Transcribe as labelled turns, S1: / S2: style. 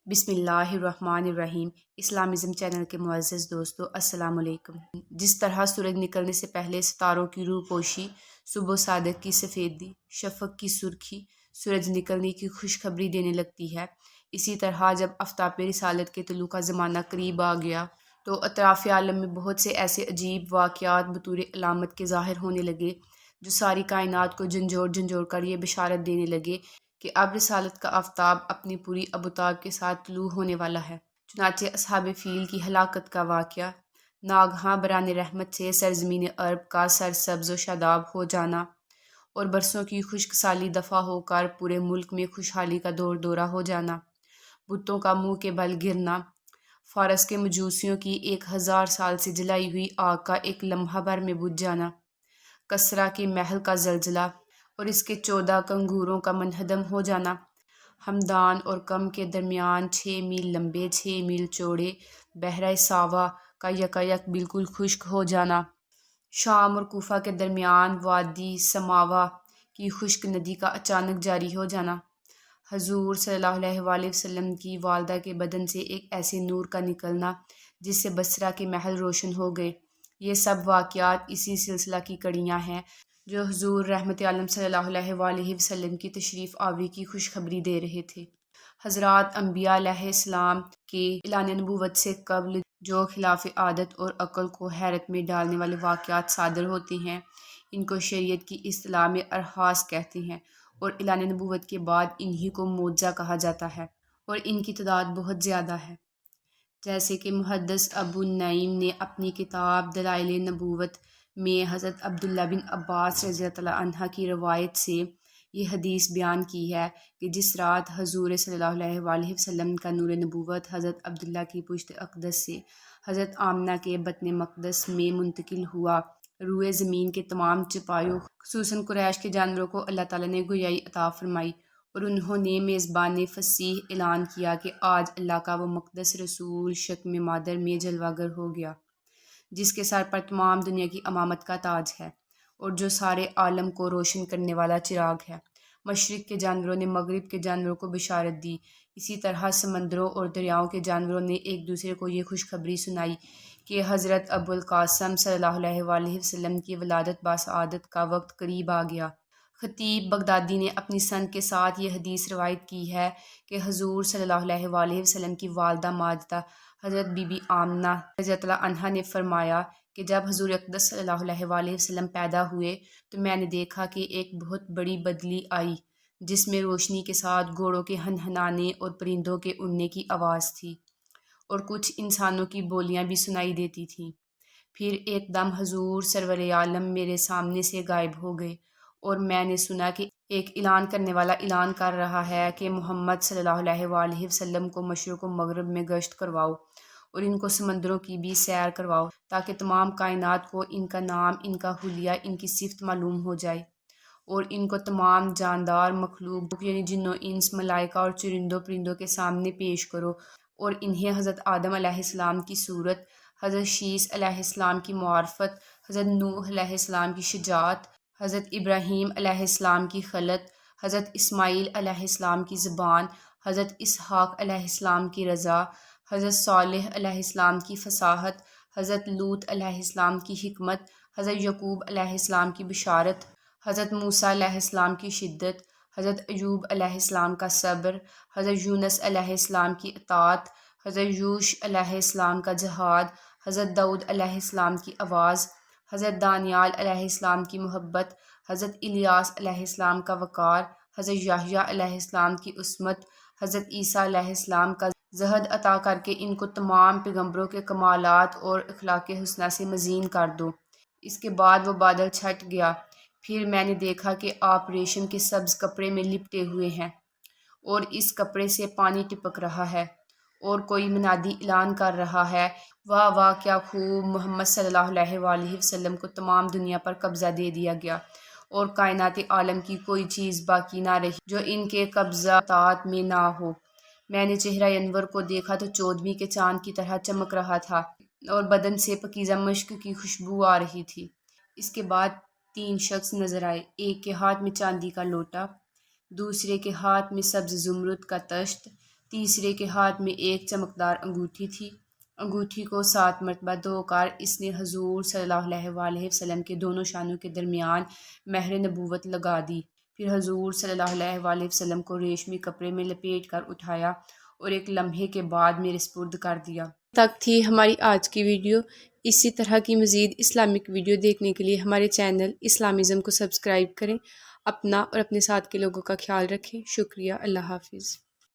S1: بسم اللہ الرحمن الرحیم۔ اسلامزم چینل کے معزز دوستو السلام علیکم۔ جس طرح سورج نکلنے سے پہلے ستاروں کی روح پوشی، صبح صادق کی سفیدی، شفق کی سرخی سورج نکلنے کی خوشخبری دینے لگتی ہے، اسی طرح جب آفتاب رسالت کے طلوع کا زمانہ قریب آ گیا تو اطراف عالم میں بہت سے ایسے عجیب واقعات بطور علامت کے ظاہر ہونے لگے جو ساری کائنات کو جھنجھوڑ جھنجھوڑ کر یہ بشارت دینے لگے کہ اب رسالت کا آفتاب اپنی پوری ابتاب کے ساتھ طلوع ہونے والا ہے۔ چنانچہ اصحاب فیل کی ہلاکت کا واقعہ، ناگہاں بران رحمت سے سرزمین عرب کا سرسبز و شاداب ہو جانا اور برسوں کی خشک سالی دفع ہو کر پورے ملک میں خوشحالی کا دور دورہ ہو جانا، بتوں کا منہ کے بل گرنا، فارس کے مجوسیوں کی 1000 سال سے جلائی ہوئی آگ کا ایک لمحہ بھر میں بجھ جانا، کسرا کے محل کا زلزلہ اور اس کے 14 کنگوروں کا منہدم ہو جانا، ہمدان اور کم کے درمیان 6 میل لمبے 6 میل چوڑے بحرہ ساوا کا یکایک بالکل خشک ہو جانا، شام اور کوفہ کے درمیان وادی سماوا کی خشک ندی کا اچانک جاری ہو جانا، حضور صلی اللہ علیہ وآلہ وسلم کی والدہ کے بدن سے ایک ایسے نور کا نکلنا جس سے بصرہ کے محل روشن ہو گئے۔ یہ سب واقعات اسی سلسلہ کی کڑیاں ہیں جو حضور رحمت عالم صلی اللہ علیہ وآلہ وسلم کی تشریف آوری کی خوشخبری دے رہے تھے۔ حضرات انبیاء علیہ السلام کے اعلان نبوت سے قبل جو خلاف عادت اور عقل کو حیرت میں ڈالنے والے واقعات صادر ہوتے ہیں، ان کو شریعت کی اصطلاح میں ارحاس کہتے ہیں، اور اعلان نبوت کے بعد انہی کو معجزہ کہا جاتا ہے، اور ان کی تعداد بہت زیادہ ہے۔ جیسے کہ محدث ابو نعیم نے اپنی کتاب دلائل نبوت میں حضرت عبداللہ بن عباس رضی اللہ عنہ کی روایت سے یہ حدیث بیان کی ہے کہ جس رات حضور صلی اللہ علیہ وآلہ وسلم کا نور نبوت حضرت عبداللہ کی پشت اقدس سے حضرت آمنہ کے بطن مقدس میں منتقل ہوا، روئے زمین کے تمام چپایوں خصوصاً قریش کے جانوروں کو اللہ تعالیٰ نے گویائی عطا فرمائی، اور انہوں نے میزبان فصیح اعلان کیا کہ آج اللہ کا وہ مقدس رسول شکم مادر میں جلوہ گر ہو گیا، جس کے سر پر تمام دنیا کی امامت کا تاج ہے اور جو سارے عالم کو روشن کرنے والا چراغ ہے۔ مشرق کے جانوروں نے مغرب کے جانوروں کو بشارت دی، اسی طرح سمندروں اور دریاؤں کے جانوروں نے ایک دوسرے کو یہ خوشخبری سنائی کہ حضرت ابو القاسم صلی اللہ علیہ وآلہ وسلم کی ولادت باسعادت کا وقت قریب آ گیا۔ خطیب بغدادی نے اپنی سند کے ساتھ یہ حدیث روایت کی ہے کہ حضور صلی اللہ علیہ وآلہ وسلم کی والدہ ماجدہ حضرت بی بی آمنہ رضی اللہ عنہا نے فرمایا کہ جب حضور اقدس صلی اللہ علیہ وآلہ وسلم پیدا ہوئے تو میں نے دیکھا کہ ایک بہت بڑی بدلی آئی جس میں روشنی کے ساتھ گھوڑوں کے ہنہنانے اور پرندوں کے اڑنے کی آواز تھی اور کچھ انسانوں کی بولیاں بھی سنائی دیتی تھیں۔ پھر ایک دم حضور سرور عالم میرے سامنے سے غائب ہو گئے اور میں نے سنا کہ ایک اعلان کرنے والا اعلان کر رہا ہے کہ محمد صلی اللہ علیہ وآلہ وسلم کو مشرق و مغرب میں گشت کرواؤ اور ان کو سمندروں کی بھی سیر کرواؤ تاکہ تمام کائنات کو ان کا نام، ان کا حلیہ، ان کی صفت معلوم ہو جائے، اور ان کو تمام جاندار مخلوق یعنی جنوں انس، ملائکہ اور چرندوں پرندوں کے سامنے پیش کرو، اور انہیں حضرت آدم علیہ السلام کی صورت، حضرت شیس علیہ السلام کی معرفت، حضرت نوح علیہ السلام کی شجاعت، حضرت ابراہیم علیہ السلام کی خلت، حضرت اسماعیل علیہ السلام کی زبان، حضرت اسحاق علیہ السلام کی رضا، حضرت صالح علیہ السلام کی فصاحت، حضرت لوط علیہ السلام کی حکمت، حضرت یعقوب علیہ السلام کی بشارت، حضرت موسیٰ علیہ السلام کی شدت، حضرت ایوب علیہ السلام کا صبر، حضرت یونس علیہ السلام کی اطاعت، حضرت یوش علیہ السلام کا جہاد، حضرت داؤد علیہ السلام کی آواز، حضرت دانیال علیہ السلام کی محبت، حضرت الیاس علیہ السلام کا وقار، حضرت یحییٰ علیہ السلام کی عصمت، حضرت عیسیٰ علیہ السلام کا زہد عطا کر کے ان کو تمام پیغمبروں کے کمالات اور اخلاق حسنہ سے مزین کر دو۔ اس کے بعد وہ بادل چھٹ گیا، پھر میں نے دیکھا کہ آپ ریشم کے سبز کپڑے میں لپٹے ہوئے ہیں اور اس کپڑے سے پانی ٹپک رہا ہے، اور کوئی منادی اعلان کر رہا ہے، واہ واہ کیا خوب، محمد صلی اللہ علیہ وآلہ وسلم کو تمام دنیا پر قبضہ دے دیا گیا اور کائنات عالم کی کوئی چیز باقی نہ رہی جو ان کے قبضات میں نہ ہو۔ میں نے چہرہ انور کو دیکھا تو 14ویں کے چاند کی طرح چمک رہا تھا اور بدن سے پاکیزہ مشک کی خوشبو آ رہی تھی۔ اس کے بعد 3 شخص نظر آئے، ایک کے ہاتھ میں چاندی کا لوٹا، دوسرے کے ہاتھ میں سبز زمرد کا طشت، تیسرے کے ہاتھ میں ایک چمکدار انگوٹھی تھی۔ انگوٹھی کو 7 مرتبہ دھوکر اس نے حضور صلی اللہ علیہ وسلم کے دونوں شانوں کے درمیان مہر نبوت لگا دی۔ پھر حضور صلی اللہ علیہ وسلم کو ریشمی کپڑے میں لپیٹ کر اٹھایا اور ایک لمحے کے بعد میرے سپرد کر دیا۔ تک تھی ہماری آج کی ویڈیو۔ اسی طرح کی مزید اسلامک ویڈیو دیکھنے کے لیے ہمارے چینل اسلامزم کو سبسکرائب کریں۔ اپنا اور اپنے ساتھ کے لوگوں کا خیال رکھیں۔ شکریہ۔ اللہ حافظ۔